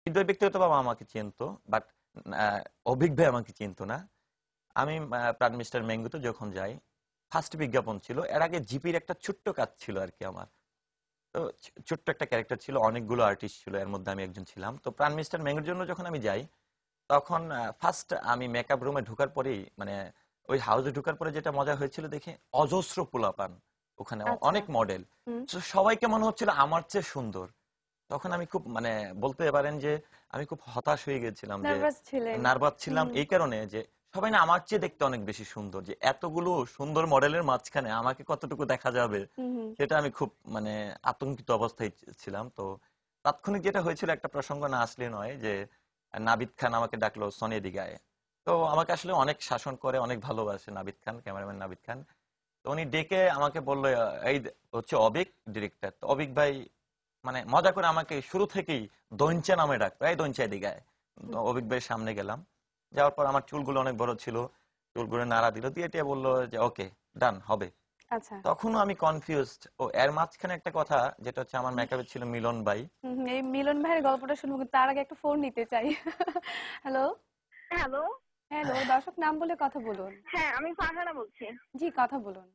হৃদয় ব্যক্তিগতভাবে আমাকে চিনতো, বাট অভিক ভাই আমাকে চিনতো না। আমি প্রাণ মিস্টার ম্যাঙ্গোতে যখন যাই, ফার্স্ট বিজ্ঞাপন ছিল, এর আগে জিপির একটা ছোট্ট কাজ ছিল আর কি আমার। তো ছোট্ট একটা ক্যারেক্টার ছিল, অনেকগুলো আর্টিস্ট ছিল, এর মধ্যে আমি একজন ছিলাম। তো প্রাণ মিস্টার ম্যাঙ্গোর জন্য যখন আমি যাই, তখন ফার্স্ট আমি মেকআপ রুমে ঢোকার পরেই মানে ওই হাউসে ঢোকার পরে যেটা মজা হয়েছিল দেখে, অজস্র পোলাপান ওখানে, আচ্ছা। অনেক মডেল। হুম। সবাইকে মনে হচ্ছিল আমার চেয়ে সুন্দর। তখন আমি খুব মানে বলতে পারেন যে আমি খুব হতাশ হয়ে গেছিলাম, যে নার্ভাস ছিলেন। নার্ভাস ছিলাম হুম। এই কারণে যে সবাই না আমার চেয়ে দেখতে অনেক বেশি সুন্দর, যে এতগুলো সুন্দর মডেলের মাঝখানে আমাকে কতটুকু দেখা যাবে, হুম। হুম। সেটা আমি খুব মানে আতঙ্কিত অবস্থায় ছিলাম। তো তাৎক্ষণিক যেটা হয়েছিল, একটা প্রসঙ্গ না আসলে নয়, যে নাবিদ খান আমাকে ডাকলো সনি দিঘায়। তো আমাকে আসলে অনেক শাসন করে, অনেক ভালোবাসে নাবিদ খান, ক্যামেরাম্যান নাবিদ খান। তো উনি ডেকে আমাকে বললো, এই হচ্ছে অবিক ডিরেক্টর। তো অবিক ভাই মানে মজা করে আমাকে শুরু থেকেই দইঞ্চা নামে ডাকতো, এই দইঞ্চা দিঘায়। হুম। অবিক ভাইয়ের সামনে গেলাম, যাওয়ার পর আমার চুলগুলো অনেক বড় ছিল, চুলগুলো নাড়া দিল, দিয়ে টিয়ে বললো যে ওকে, ডান হবে। আচ্ছা। তখনও আমি কনফিউজড। ও এর মাঝখানে একটা কথা, যেটা হচ্ছে আমার মেকআপে ছিল মিলন ভাই। হুম, হুম। এই মিলন ভাইয়ের গল্পটা শুনবো, কিন্তু তার আগে একটা ফোন নিতে চাই। হ্যালো। হ্যালো। হ্যালো, দর্শক নাম বলে কথা বলুন। হ্যাঁ, আমি ফারহানা বলছি। জি, কথা বলুন।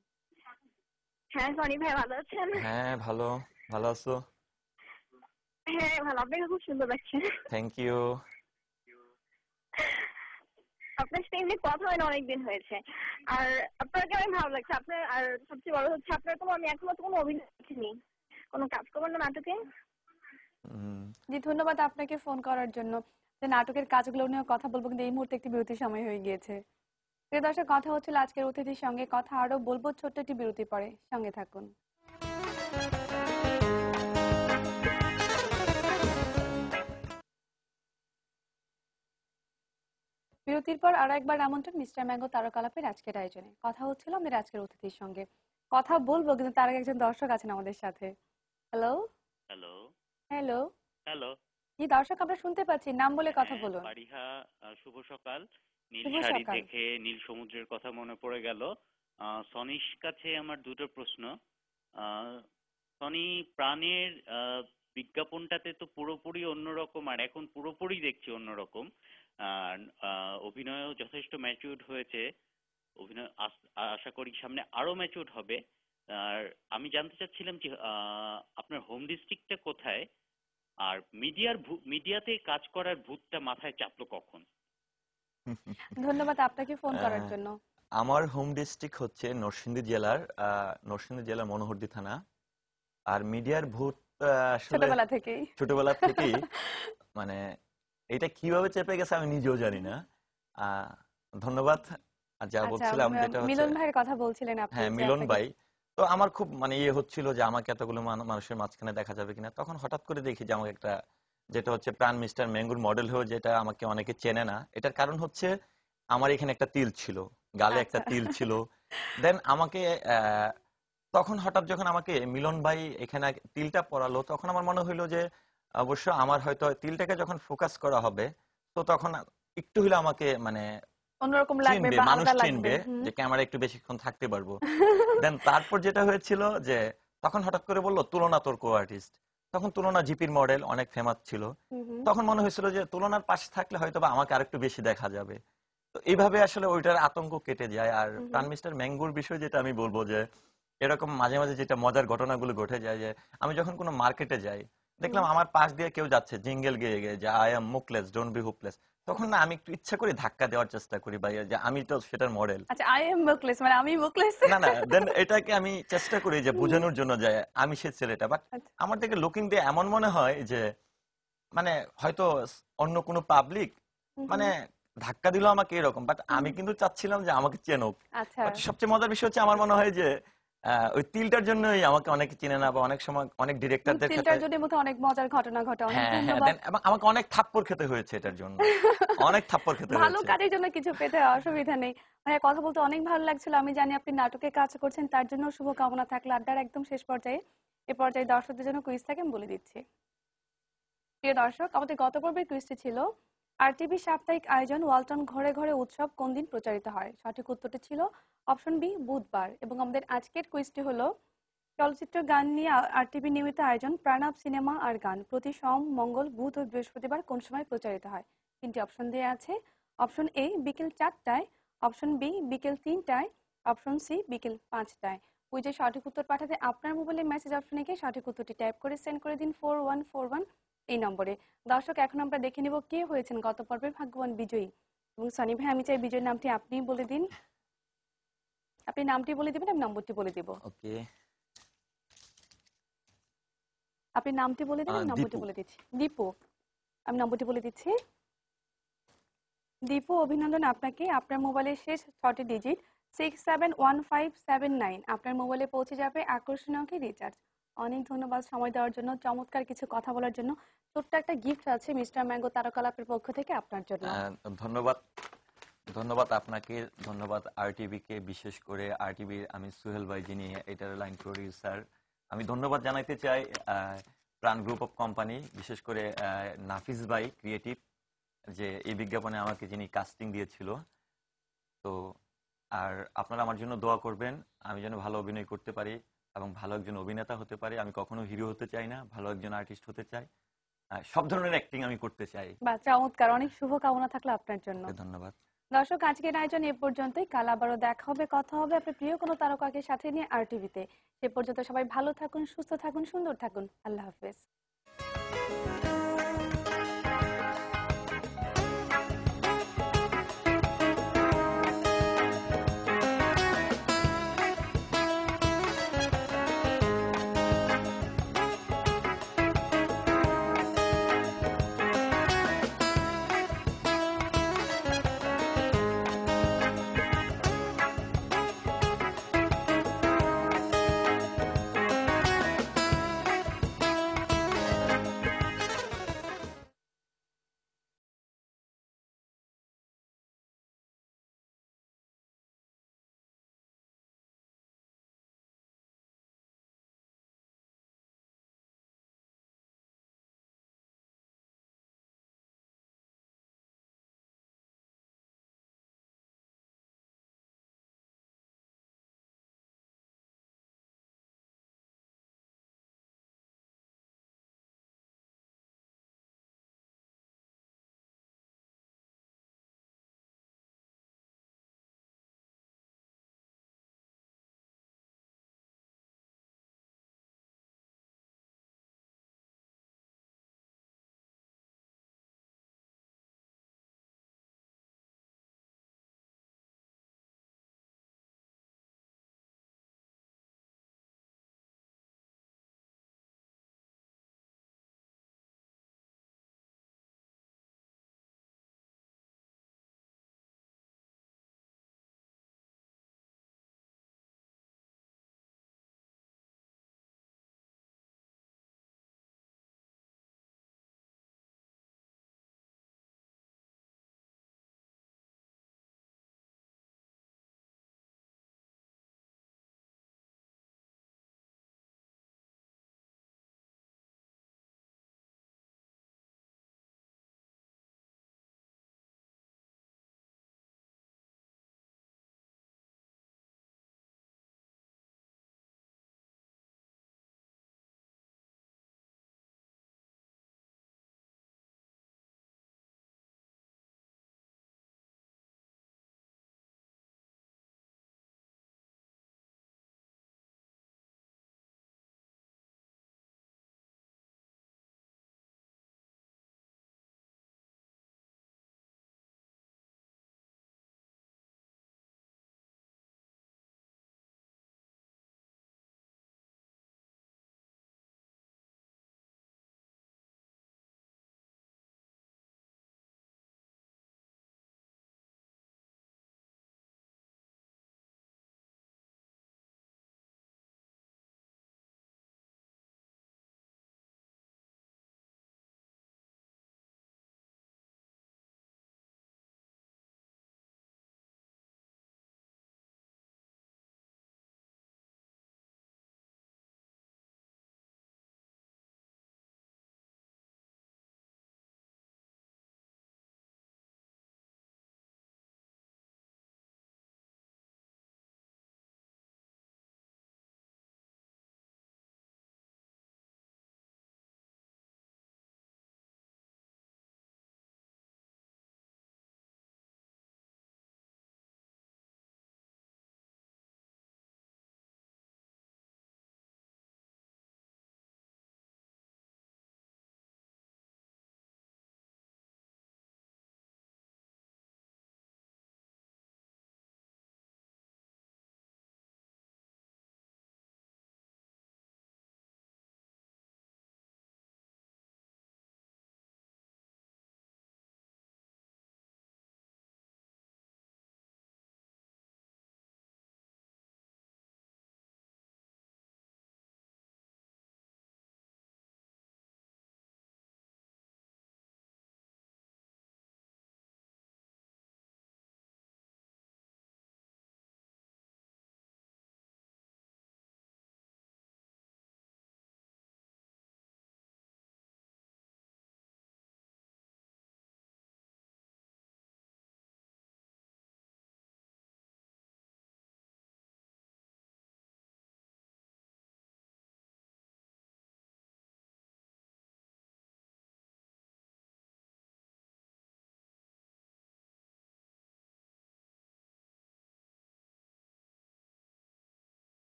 হ্যাঁ, সনি ভাই ভালো আছেন? হ্যাঁ ভালো। ভালো আছো? হ্যাঁ, ভালো। আপনাকে খুব সুন্দর লাগছে। Thank you. আপনার সাথে এমনি কথা হয় না, অনেকদিন হয়েছে। আর আপনাকে অনেক ভালো লাগছে। আপনার আর সবচেয়ে বড় হচ্ছে আপনার আমি এখনো তো কোনো অভিনয় দেখিনি। কোনো কাজ করবেন না নাটকে? জি, ধন্যবাদ আপনাকে ফোন করার জন্য। যে নাটকের কাজগুলো নিয়ে কথা বলবো, কিন্তু এই মুহূর্তে একটি বিরতির সময় হয়ে গিয়েছে। প্রিয় দর্শক, কথা হচ্ছিল আজকের অতিথির সঙ্গে, কথা আরো বলবো ছোট্ট একটি বিরতি পরে, সঙ্গে থাকুন। বিরতির পর আরো একবার আমন্ত্রণ মিস্টার ম্যাঙ্গো তারকালাপের আজকের আয়োজনে। কথা হচ্ছিল আমাদের আজকের অতিথির সঙ্গে, কথা বলবো, কিন্তু তার আগে একজন দর্শক আছেন আমাদের সাথে। হ্যালো। হ্যালো। হ্যালো। হ্যালো। জি দর্শক, আমরা শুনতে পাচ্ছি, নাম বলে কথা হ্যাঁ, বলুন। ফারিহা। শুভ সকাল। নীল শুভ শাড়ি সকাল। দেখে নীল সমুদ্রের কথা মনে পড়ে গেল। সনির কাছে আমার দুটো প্রশ্ন। আহ, সনি, প্রাণের বিজ্ঞাপনটাতে তো পুরোপুরি অন্যরকম, আর এখন পুরোপুরি দেখছি অন্যরকম। আর অভিনয়ও যথেষ্ট ম্যাচিউরড হয়েছে। অভিনয় আশা করি সামনে আরো ম্যাচিউরড হবে। আর আমি জানতে চাচ্ছিলাম যে আপনার হোম ডিস্ট্রিক্টটা কোথায়, আর মিডিয়াতে কাজ করার ভূতটা মাথায় চাপলো কখন? ধন্যবাদ আপনাকে ফোন করার আহ, জন্য। আমার হোম ডিস্ট্রিক্ট হচ্ছে নরসিংদী জেলার মনোহরদী থানা। আর মিডিয়ার ভূত আসলে ছোটবেলা থেকেই। ছোটবেলা থেকেই মানে এটা কিভাবে চেপে গেছে আমি নিজেও জানি না। আহ, ধন্যবাদ। আর যা আচ্ছা, বলছিলাম যেটা হচ্ছে, মিলন ভাইয়ের কথা বলছিলেন আপনি, হ্যাঁ যে মিলন আপনাকে। ভাই। তো আমার খুব মানে ইয়ে হচ্ছিল যে আমাকে এতগুলো মানুষের মাঝখানে দেখা যাবে কিনা। তখন হঠাৎ করে দেখি যে আমাকে একটা, যেটা হচ্ছে প্রাণ মিস্টার ম্যাঙ্গুর মডেল হয়ে, যেটা আমাকে অনেকে চেনে না। এটার কারণ হচ্ছে আমার এখানে একটা তিল ছিল, গালে একটা আচ্ছা। তিল ছিল। দেন আমাকে আহ, তখন হঠাৎ যখন আমাকে মিলন ভাই এখানে তিলটা পরালো, তখন আমার মনে হইলো যে অবশ্য আমার হয়তো তিলটাকে যখন ফোকাস করা হবে, তো তখন একটু হলে আমাকে মানে অন্যরকম লাগবে চিনবে, বা মানুষ আলাদা লাগবে। চিনবে, হুম। যে ক্যামেরা একটু বেশিক্ষণ থাকতে পারবো। দেন তারপর যেটা হয়েছিল যে তখন হঠাৎ করে বললো তুলনা তোর কো আর্টিস্ট। তখন তুলনা জিপির মডেল, অনেক ফেমাস ছিল। হুম। হুম। তখন মনে হয়েছিল যে তুলনার পাশে থাকলে হয়তো বা আমাকে আরেকটু বেশি দেখা যাবে। তো এইভাবে আসলে ওইটার আতঙ্ক কেটে যায়। আর হুম। প্রাণ মিস্টার ম্যাঙ্গুর বিষয় যেটা আমি বলবো, যে এরকম মাঝে মাঝে যেটা মজার ঘটনাগুলো ঘটে যায়, যে আমি যখন কোনো মার্কেটে যাই, হুম। দেখলাম আমার পাশ দিয়ে কেউ যাচ্ছে জিঙ্গেল গেয়ে গেয়ে, যে I am Mukles, don't be hopeless. তখন না আমি একটু ইচ্ছা করে ধাক্কা দেওয়ার চেষ্টা করি ভাই, যে আমি তো সেটার মডেল। আচ্ছা, আই এম মুকলেস মানে আমি মুকলেস। না না, দেন এটাকে আমি চেষ্টা করি যে হুম। বোঝানোর জন্য যে আমি সে ছেলেটা, বাট আচ্ছা। আমার থেকে লুকিং দিয়ে এমন মনে হয় যে মানে হয়তো অন্য কোনো পাবলিক হুম। মানে হুম। ধাক্কা দিল আমাকে এরকম, বাট হুম। আমি কিন্তু চাচ্ছিলাম যে আমাকে চেনুক। আচ্ছা। বাট সবচেয়ে মজার বিষয় হচ্ছে আমার মনে হয় যে ওই তিলটার জন্যই আমাকে অনেকে চিনে না, বা অনেক সময় অনেক ডিরেক্টরদের তিলটার ক্ষেত্রে। জন্য বোধহয় অনেক মজার ঘটনা ঘটে। অনেক হ্যাঁ হ্যাঁ, ধন্যবাদ। দেন এবং আমাকে অনেক থাপ্পড় খেতে হয়েছে এটার জন্য, অনেক থাপ্পড় খেতে ভালো হয়েছে। কাজের জন্য কিছু পেতে অসুবিধা নেই। ভাইয়া, কথা বলতে অনেক ভালো লাগছিল। আমি জানি আপনি নাটকে কাজ করছেন, তার জন্য শুভকামনা থাকলো। আড্ডার একদম শেষ পর্যায়ে, এ পর্যায়ে দর্শকদের জন্য কুইজ থাকে, আমি বলে দিচ্ছি। প্রিয় দর্শক, আমাদের গত পর্বের কুইজটি ছিল আরটিভি সাপ্তাহিক আয়োজন ওয়ালটন ঘরে ঘরে উৎসব কোন দিন প্রচারিত হয়। সঠিক উত্তরটি ছিল অপশন বি, বুধবার। এবং আমাদের আজকের কুইজটি হলো চলচ্চিত্র গান নিয়ে আরটিভি নিয়মিত আয়োজন প্রাণাব সিনেমা আর গান প্রতি সোম, মঙ্গল, বুধ ও বৃহস্পতিবার কোন সময় প্রচারিত হয়? 3টি অপশন দেওয়া আছে। অপশন এ বিকেল 4টায়, অপশন বি বিকেল 3টায়, অপশন সি বিকেল 5টায়। কুইজে সঠিক উত্তর পাঠাতে আপনার মোবাইলে মেসেজ অপশনে গিয়ে সঠিক উত্তরটি টাইপ করে সেন্ড করে দিন 4141 এই নম্বরে। দর্শক, এখন আমরা দেখে নিব কে হয়েছেন গত পর্বের ভাগ্যবান বিজয়ী। এবং সানি ভাই, আমি চাই বিজয়ীর নামটি আপনিই বলে দিন। আপনি নামটি বলে দিবেন, আমি নম্বরটি বলে দিব। ওকে। আপনি নামটি বলে দিন, আমি নম্বরটি দীপু। বলে দিচ্ছি। দীপু, আমি নম্বরটি বলে দিচ্ছি। দীপু, অভিনন্দন আপনাকে। আপনার মোবাইলের শেষ 6টি ডিজিট 671579 আপনার মোবাইলে পৌঁছে যাবে আকর্ষণীয় কি রিচার্জ। অনেক ধন্যবাদ সময় দেওয়ার জন্য, চমৎকার কিছু কথা বলার জন্য। ছোট্ট একটা গিফট আছে মিস্টার ম্যাঙ্গো তারকালাপের পক্ষ থেকে আপনার জন্য। ধন্যবাদ। ধন্যবাদ আপনাকে, ধন্যবাদ আরটিভি কে, বিশেষ করে আরটিভির আমি সুহেল ভাই, যিনি এটার লাইন প্রডিউসার। আমি ধন্যবাদ জানাইতে চাই প্রাণ গ্রুপ অফ কোম্পানি, বিশেষ করে নাফিস ভাই ক্রিয়েটিভ, যে এই বিজ্ঞাপনে আমাকে যিনি কাস্টিং দিয়েছিল। তো আর আপনারা আমার জন্য দোয়া করবেন, আমি যেন ভালো অভিনয় করতে পারি এবং ভালো একজন অভিনেতা হতে পারি। আমি কখনো হিরো হতে চাই না, ভালো একজন আর্টিস্ট হতে চাই। সব ধরনের অ্যাক্টিং আমি করতে চাই। বা চমৎকার, অনেক শুভকামনা থাকলো আপনার জন্য। ধন্যবাদ। দর্শক, আজকের আয়োজন এ পর্যন্তই। কাল আবারও দেখা হবে, কথা হবে আপনার প্রিয় কোনো তারকাকে সাথে নিয়ে আরটিভিতে। সে পর্যন্ত সবাই ভালো থাকুন, সুস্থ থাকুন, সুন্দর থাকুন। আল্লাহ হাফেজ।